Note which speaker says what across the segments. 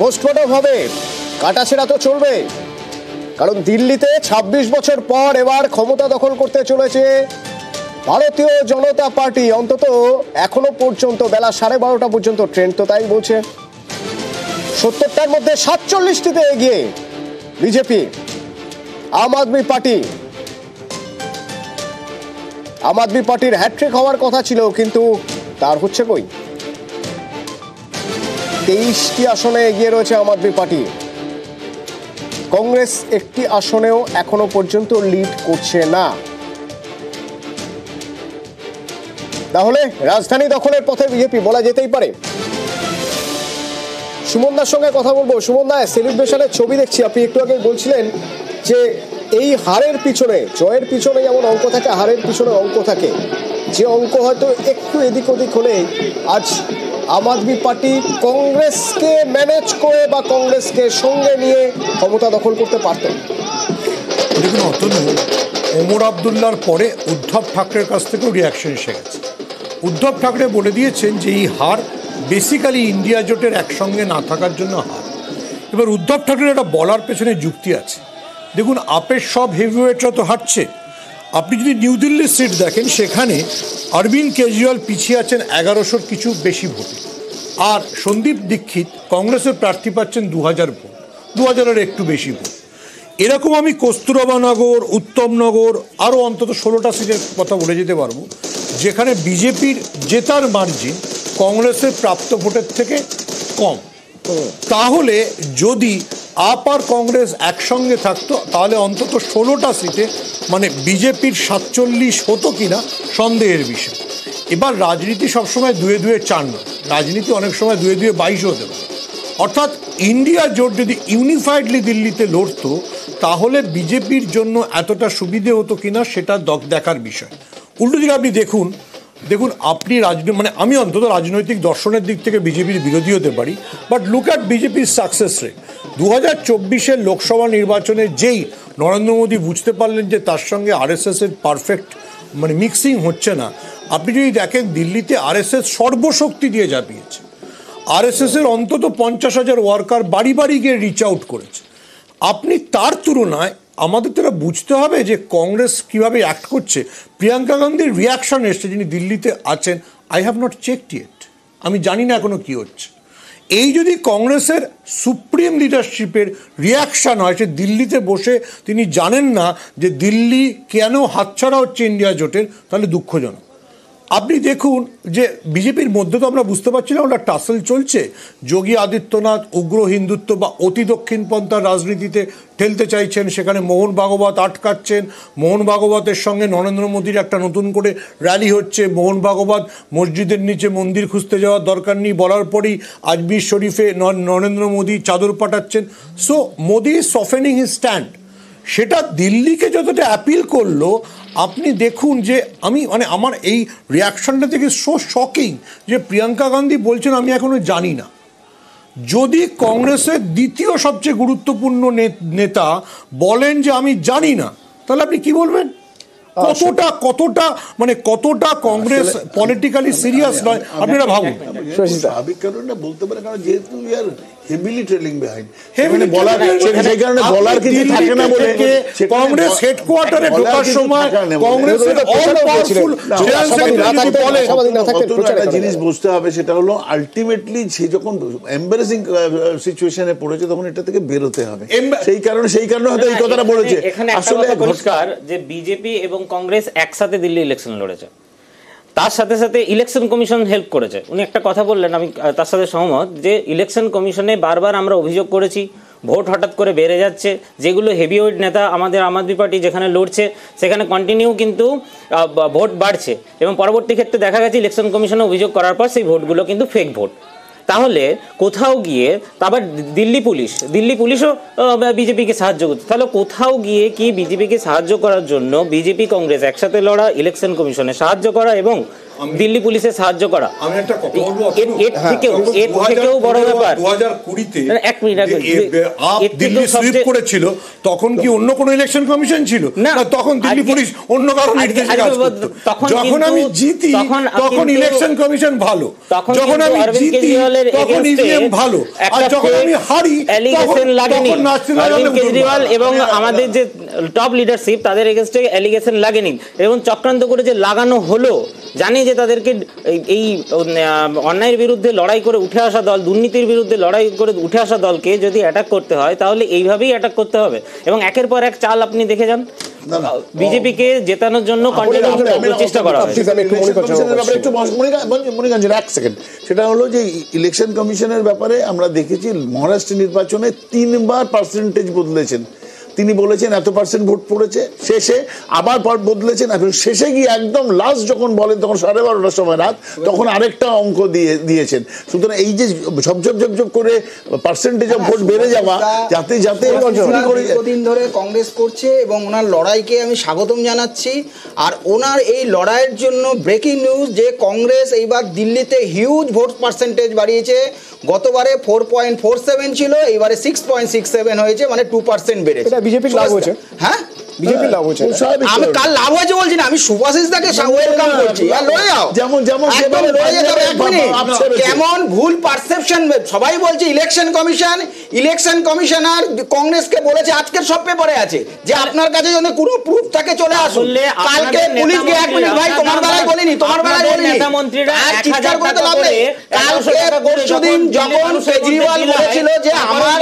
Speaker 1: Post-mortem হবে, কাটাছেড়া তো চলবে, কারণ দিল্লিতে ২৬ বছর পর এবার ক্ষমতা দখল করতে চলেছে ভারতীয় জনতা পার্টি। অন্তত এখনো পর্যন্ত বেলা 12:30 পর্যন্ত ট্রেন্ড তো তাই বলছে। ৭০টার মধ্যে ৪৭টিতে এগিয়ে বিজেপি। আম আদমি পার্টির হ্যাট্রিক হওয়ার কথা ছিল, কিন্তু তার হচ্ছে কই। ২৩টি আসনে এগিয়ে রয়েছে আম আদমি পার্টি। কংগ্রেস একটি আসনেও এখনো পর্যন্ত লিড করছে না। তাহলে রাজধানী দখলের পথে বিজেপি বলা যেতেই পারে। সুমনদার সঙ্গে কথা বলবো। সুমনদা, সেলিব্রেশনের ছবি দেখছি, আপনি একটু আগে বলছিলেন যে এই হারের পিছনে, জয়ের পিছনে যেমন অঙ্ক থাকে, হারের পিছনে অঙ্ক থাকে, যে অঙ্ক হয়তো একটু এদিক ওদিক হলে আজ আম আদমি পার্টি কংগ্রেসকে ম্যানেজ করে বা কংগ্রেসকে সঙ্গে নিয়ে ক্ষমতা দখল করতে পারত।
Speaker 2: দেখুন অতনু, ওমর আবদুল্লার পরে উদ্ধব ঠাকরের কাছ থেকেও রিয়াকশন এসে গেছে। উদ্ধব ঠাকরে বলে দিয়েছেন যে এই হার বেসিক্যালি ইন্ডিয়া জোটের একসঙ্গে না থাকার জন্য হার। এবার উদ্ধব ঠাকরের একটা বলার পেছনে যুক্তি আছে। দেখুন, আপের সব হেভিওয়েটরা তো হাঁটছে। আপনি যদি নিউ দিল্লির সিট দেখেন, সেখানে অরবিন্দ কেজরিওয়াল পিছিয়ে আছেন ১১০০ কিছু বেশি ভোটে, আর সন্দীপ দীক্ষিত কংগ্রেসের প্রার্থী পাচ্ছেন ২০০০ ভোট, ২০০০-এর একটু বেশি ভোট। এরকম আমি কস্তুরবানগর, উত্তমনগর, আরও অন্তত ১৬টা সিটের কথা বলে যেতে পারবো, যেখানে বিজেপির জেতার মার্জিন কংগ্রেসের প্রাপ্ত ভোটের থেকে কম। তাহলে যদি আপ আর কংগ্রেস একসঙ্গে থাকতো, তাহলে অন্তত ১৬টা সিটে মানে বিজেপির ৪৭ হতো কিনা সন্দেহের বিষয়। এবার রাজনীতি সবসময় ২-২-৪ নয়, রাজনীতি অনেক সময় ২-২-২২ হতে পারে। অর্থাৎ ইন্ডিয়া জোট যদি ইউনিফাইডলি দিল্লিতে লড়তো, তাহলে বিজেপির জন্য এতটা সুবিধে হতো কিনা সেটা দেখার বিষয়। উল্টো দিকে আপনি দেখুন, আপনি মানে আমি অন্তত রাজনৈতিক দর্শনের দিক থেকে বিজেপির বিরোধী হতে পারি, বাট লুক অ্যাট বিজেপির সাকসেস রেট। ২০২৪-এর লোকসভা নির্বাচনে যেই নরেন্দ্র মোদী বুঝতে পারলেন যে তার সঙ্গে আরএসএসের পারফেক্ট মানে মিক্সিং হচ্ছে না, আপনি যদি দেখেন দিল্লিতে আরএসএস সর্বশক্তি দিয়ে ঝাঁপিয়েছে। আরএসএসের অন্তত ৫০,০০০ ওয়ার্কার বাড়ি বাড়ি গিয়ে রিচ আউট করেছে। আপনি তার তুলনায় আমাদের তারা বুঝতে হবে যে কংগ্রেস কিভাবে অ্যাক্ট করছে। প্রিয়াঙ্কা গান্ধীর রিয়াকশন এসছে, যিনি দিল্লিতে আছেন, I have not checked yet, আমি জানি না এখনো কি হচ্ছে। এই যদি কংগ্রেসের সুপ্রিম লিডারশিপের রিয়াকশান হয়, সে দিল্লিতে বসে তিনি জানেন না যে দিল্লি কেন হাতছাড়া হচ্ছে ইন্ডিয়া জোটের, তাহলে দুঃখজনক। আপনি দেখুন যে বিজেপির মধ্যে তো আমরা বুঝতে পারছিলাম ওটা টাসেল চলছে। যোগী আদিত্যনাথ উগ্র হিন্দুত্ব বা অতি দক্ষিণপন্থার রাজনীতিতে ঠেলতে চাইছেন, সেখানে মোহন ভাগবত আটকাচ্ছেন। মোহন ভাগবতের সঙ্গে নরেন্দ্র মোদীর একটা নতুন করে র্যালি হচ্ছে। মোহন ভাগবত মসজিদের নিচে মন্দির খুঁজতে যাওয়ার দরকার নেই বলার পরই আজমির শরীফে নরেন্দ্র মোদী চাদর পাঠাচ্ছেন। So Modi is softening his stand. সেটা দিল্লিকে যতটা অ্যাপিল করলো, আপনি দেখুন যে আমার এই রিয়াকশনটা থেকে সো শকিং যে প্রিয়াঙ্কা গান্ধী বলছেন আমি এখনো জানি না। যদি কংগ্রেসের দ্বিতীয় সবচেয়ে গুরুত্বপূর্ণ নেতা বলেন যে আমি জানি না, তাহলে আপনি কি বলবেন? কতটা কংগ্রেস পলিটিক্যালি সিরিয়াস নয় আপনারা ভাবুন।
Speaker 3: স্বাভাবিক কারণে বলতে পারে, কারণ যেহেতু we are heavily trailing behind,
Speaker 2: সেই কারণে বলার কিছু থাকে না বলে কংগ্রেস হেডকোয়ার্টারে ঢোকার সময় কংগ্রেসের অল পাওয়ারফুল
Speaker 3: একটা জিনিস বুঝতে হবে, সেটা হলো আলটিমেটলি সে যখন এম্বারেসিং সিচুয়েশনে পড়েছে তখন এটা থেকে বেরোতে হবে। সেই কারণে হয়তো এই কথাটা বলেছে।
Speaker 4: আসলে পরিষ্কার যে বিজেপি এবং কংগ্রেস একসাথে দিল্লি ইলেকশন লড়েছে, তার সাথে সাথে ইলেকশন কমিশন হেল্প করেছে। উনি একটা কথা বললেন, আমি তার সাথে সহমত, যে ইলেকশন কমিশনে বারবার আমরা অভিযোগ করেছি ভোট হঠাৎ করে বেড়ে যাচ্ছে। যেগুলো হেভিওয়েট নেতা আমাদের আম আদমি পার্টি যেখানে লড়ছে সেখানে কন্টিনিউ কিন্তু ভোট বাড়ছে, এবং পরবর্তী ক্ষেত্রে দেখা গেছে ইলেকশন কমিশনে অভিযোগ করার পর সেই ভোটগুলো কিন্তু ফেক ভোট। তাহলে কোথাও গিয়ে আবার দিল্লি পুলিশও বিজেপিকে সাহায্য করছে। তাহলে কোথাও গিয়ে কি বিজেপিকে সাহায্য করার জন্য বিজেপি কংগ্রেস একসাথে লড়া, ইলেকশন কমিশনে সাহায্য করা এবং দিল্লি পুলিশের সাহায্য করা।
Speaker 2: আমি একটা কথা বলবো,
Speaker 4: এর থেকেও বড় ব্যাপার
Speaker 2: 2020-তে
Speaker 4: এক মিনিট
Speaker 2: দিল্লি সুইপ করেছিল, তখন কি অন্য কোনো ইলেকশন কমিশন ছিল না? তখন দিল্লি পুলিশ অন্য কারো নির্দেশে কাজ করত। যখন আমি জিতি তখন ইলেকশন কমিশন ভালো, যখন আমি জিতি তখন ইভিএম ভালো, আর যখন আমি হারি তখন
Speaker 4: কেজরিওয়াল এবং আমাদের যে টপ লিডারশিপ তাদের এগেইনস্টে অ্যালিগেশন লাগেনি এবং চক্রান্ত করে যে লাগানো হলো। জানি যে তাদেরকে এই অন্যায়ের বিরুদ্ধে লড়াই করে উঠে আসা দল, দুর্নীতির বিরুদ্ধে লড়াই করে উঠে আসা দলকে যদি অ্যাটাক করতে হয় তাহলে এইভাবেই অ্যাটাক করতে হবে এবং একের পর এক চাল আপনি দেখে যান। বিজেপিকে জেতানোর জন্য চেষ্টা করা হয়।
Speaker 3: এক সেকেন্ড, সেটা হলো যে ইলেকশন কমিশনের ব্যাপারে আমরা দেখেছি মহারাষ্ট্র নির্বাচনে 3 বার পার্সেন্টেজ বদলেছেন। তিনি বলেছেন এত পার্সেন্ট ভোট পড়েছে, শেষে আবার বদলেছেন, এখন শেষে গিয়ে একদম লাস্ট যখন বলেন তখন 12:30টার সময় রাত, তখন আরেকটা অঙ্ক দিয়েছেন। সুতরাং এই যে ঝপঝপ করে পার্সেন্টেজ অফ ভোট বেড়ে যাওয়া, যাতে
Speaker 5: দীর্ঘদিন ধরে কংগ্রেস করছে এবং ওনার লড়াইকে আমি স্বাগতম জানাচ্ছি। আর ওনার এই লড়াইয়ের জন্য ব্রেকিং নিউজ যে কংগ্রেস এইবার দিল্লিতে হিউজ ভোট পার্সেন্টেজ বাড়িয়েছে। গতবারে 4.47 ছিল, এইবারে 6.67 হয়েছে, মানে 2% বেড়েছে।
Speaker 1: বিজেপির লাভ হয়েছে।
Speaker 5: হ্যাঁ,
Speaker 1: বিজেপির লাভ হয়েছে।
Speaker 5: আমি কাল লাভ হয়েছে বলছি না, আমি সুভাষিস দাকে ওয়েলকাম করছি। আর লড়ে যাও,
Speaker 3: যেমন
Speaker 5: কেমন ভুল পারসেপশন। সবাই বলছে ইলেকশন কমিশনার কংগ্রেসকে বলেছে, আজকের সব পেপারে আছে যে আপনার কাছে যদি কোনো প্রুফ থাকে চলে আসুন। কালকে পুলিশ গিয়ে 1 মিনিট ভাই, তোমার বেলায় বলিনি, আর চিৎকার করতে লাভ নেই। কালকে পরশুদিন যখন কেজরিওয়াল বলেছিল যে আমার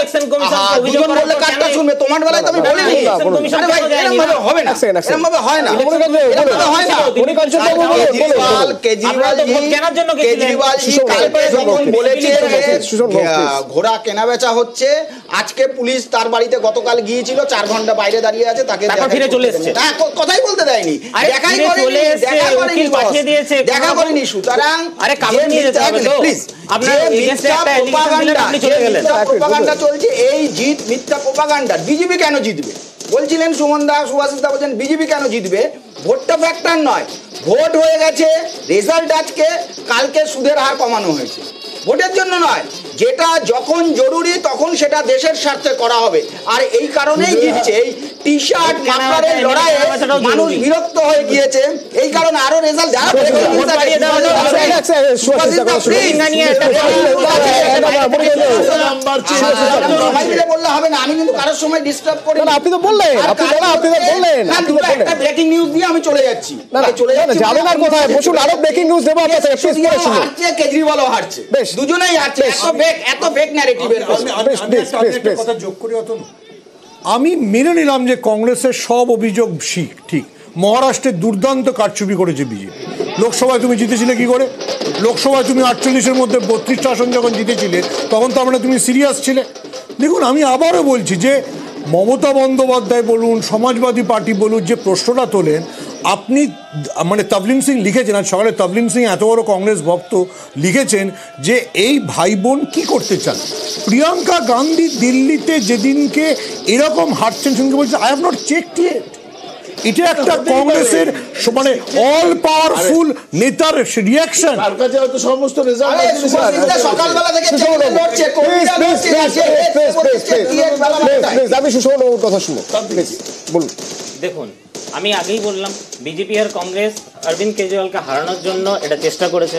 Speaker 5: দুজন বললে কাজটা শুনবে, তোমার বেলায় তো আমি বলিনি। ঘোড়া কেনা বেচা হচ্ছে, আজকে পুলিশ তার বাড়িতে গতকাল গিয়েছিল, 4 ঘন্টা বাইরে দাঁড়িয়ে আছে, তাকে
Speaker 4: ফিরে চলে এসেছে,
Speaker 5: কথাই বলতে দেয়নি, দেখা করেনি। সুতরাং চলছে এই জিত মিথ্যা প্রোপাগান্ডা। বিজেপি কেন জিতবে বলছিলেন সুমন দা, সুভাষিস দা বলছেন বিজেপি কেন জিতবে? ভোটটা ফ্যাক্টর নয়, ভোট হয়ে গেছে, রেজাল্ট আজকে, কালকে সুদের হার কমানো হয়েছে, ভোটের জন্য নয়। যেটা যখন জরুরি তখন সেটা দেশের স্বার্থে করা হবে, আর এই কারণেই জিতছে। এই টি শার্ট মাফলারের লড়াইয়ে মানুষ বিরক্ত হয়ে গিয়েছে, এই কারণে আরো রেজাল্ট যারা বললে হবে না। আমি কিন্তু কারোর সময় ডিস্টার্ব করি,
Speaker 1: আপনি তো বললেন,
Speaker 5: একটা ব্রেকিং নিউজ দিয়ে আমি চলে যাচ্ছি। কেজরিওয়ালও হারছে, দুজনেই হারছে, এত ফেক ন্যারেটিভের।
Speaker 2: কথা যোগ করি, আমি মেনে নিলাম যে কংগ্রেসের সব অভিযোগ ঠিক। মহারাষ্ট্রে দুর্দান্ত কারচুপি করেছে বিজেপি। লোকসভায় তুমি জিতেছিলে কি করে? লোকসভায় তুমি 48-এর মধ্যে 32টা আসন যখন জিতেছিলে তখন তো আমরা তুমি সিরিয়াস ছিলে। দেখুন, আমি আবারও বলছি যে মমতা বন্দ্যোপাধ্যায় বলুন, সমাজবাদী পার্টি বলুন, যে প্রশ্নটা তোলেন, আপনি মানে তবলিন সিং লিখেছেন, আর সকালে তবলিন সিং এত বড় কংগ্রেস ভক্ত লিখেছেন যে এই ভাই বোন কী করতে চান। প্রিয়াঙ্কা গান্ধী দিল্লিতে যেদিনকে এরকম হাঁটছেন সঙ্গে বলছে আই হ্যাভ নট চেকড ইট। এটা একটা কংগ্রেসের মানে অল পাওয়ারফুল নেতার রিয়াকশন।
Speaker 3: সমস্ত
Speaker 1: আমি সুষমা কথা শুনো, বলুন।
Speaker 4: দেখুন, আমি আগেই বললাম বিজেপি আর কংগ্রেস অরবিন্দ কেজরিওয়ালকে হারানোর জন্য এটা চেষ্টা করেছে।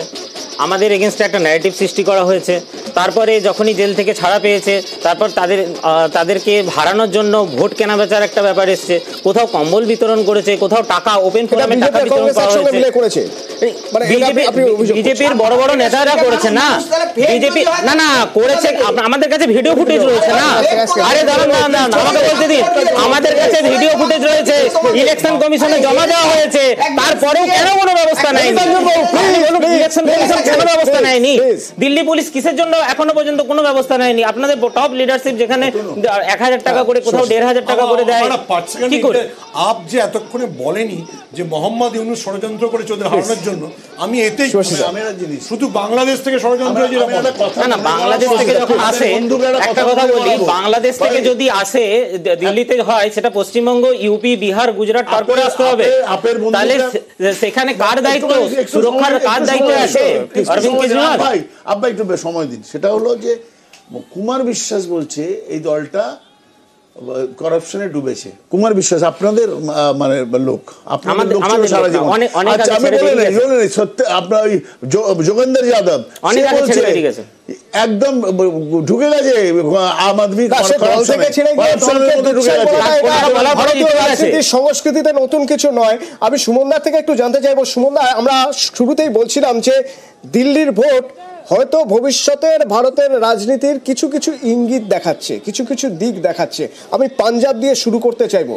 Speaker 4: আমাদের এগেনস্টে একটা ন্যারেটিভ সৃষ্টি করা হয়েছে। তারপরে যখনই জেল থেকে ছাড়া পেয়েছে তারপর তাদেরকে হারানোর জন্য ভোট কেনা বেচার একটা ব্যাপার এসছে। কোথাও কম্বল বিতরণ করেছে, কোথাও টাকা ওপেন ফোরামে টাকা বিতরণ করেছে। বিজেপির বড় বড় নেতারা করেছে না, বিজেপি না করেছে। আমাদের কাছে ভিডিও ফুটেজ রয়েছে না। আরে দাঁড়ান, আমাকে বলতে দিন, আমাদের কাছে ভিডিও ফুটেজ রয়েছে, ইলেকশন কমিশনে জমা দেওয়া হয়েছে, তারপরেও কেন কোনো ব্যবস্থা নেই? ইলেকশন কমিশন কেন ব্যবস্থা নেয়নি?
Speaker 1: please.
Speaker 4: দিল্লি পুলিশ কিসের জন্য এখনো পর্যন্ত কোনো ব্যবস্থা নেয়নি? আপনাদের টপ লিডারশিপ যেখানে 1000 টাকা করে, কোথাও 1500 টাকা করে দেয়, কি করে?
Speaker 2: আপ যে এতক্ষণে বলেনি যে মোহাম্মদ ইউনূস ষড়যন্ত্র করেছে ওদের হারানোর জন্য, আমি এতেই
Speaker 3: আমি একটা জিনিস
Speaker 2: শুধু বাংলাদেশ থেকে ষড়যন্ত্র হয়েছে
Speaker 3: আমি একটা কথা
Speaker 4: না, বাংলাদেশ থেকে যখন আসে, একটা কথা বলি, বাংলাদেশ থেকে যদি আসে দিল্লিতে হয়, সেটা পশ্চিমবঙ্গ, ইউপি, বিহার, গুজরাট পার করে আসতে হবে। তাহলে সেখানে কার দায়িত্ব, সুরক্ষার কার দায়িত্ব আছে? অরবিন্দ কেজরিওয়াল।
Speaker 3: ভাই আব্বা একটু সময় দিন। সেটা হলো যে কুমার বিশ্বাস বলছে এই দলটা করাপশনে ডুবেছে। কুমার বিশ্বাস আপনাদের মানে লোক, আপনাদের লোক ছিল সারা জীবন। আচ্ছা আমি বলে নেই সত্যি, আপনার ওই যোগেন্দ্র যাদব একদম ঢুকে গেছে আম আদমি
Speaker 1: সংস্কৃতিতে নতুন কিছু নয়। আমি সুমনদার থেকে একটু জানতে চাইবো, সুমনদা, আমরা শুরুতেই বলছিলাম যে দিল্লির ভোট হয়তো ভবিষ্যতের ভারতের রাজনীতির কিছু কিছু ইঙ্গিত দেখাচ্ছে, কিছু কিছু দিক দেখাচ্ছে। আমি পাঞ্জাব দিয়ে শুরু করতে চাইবো।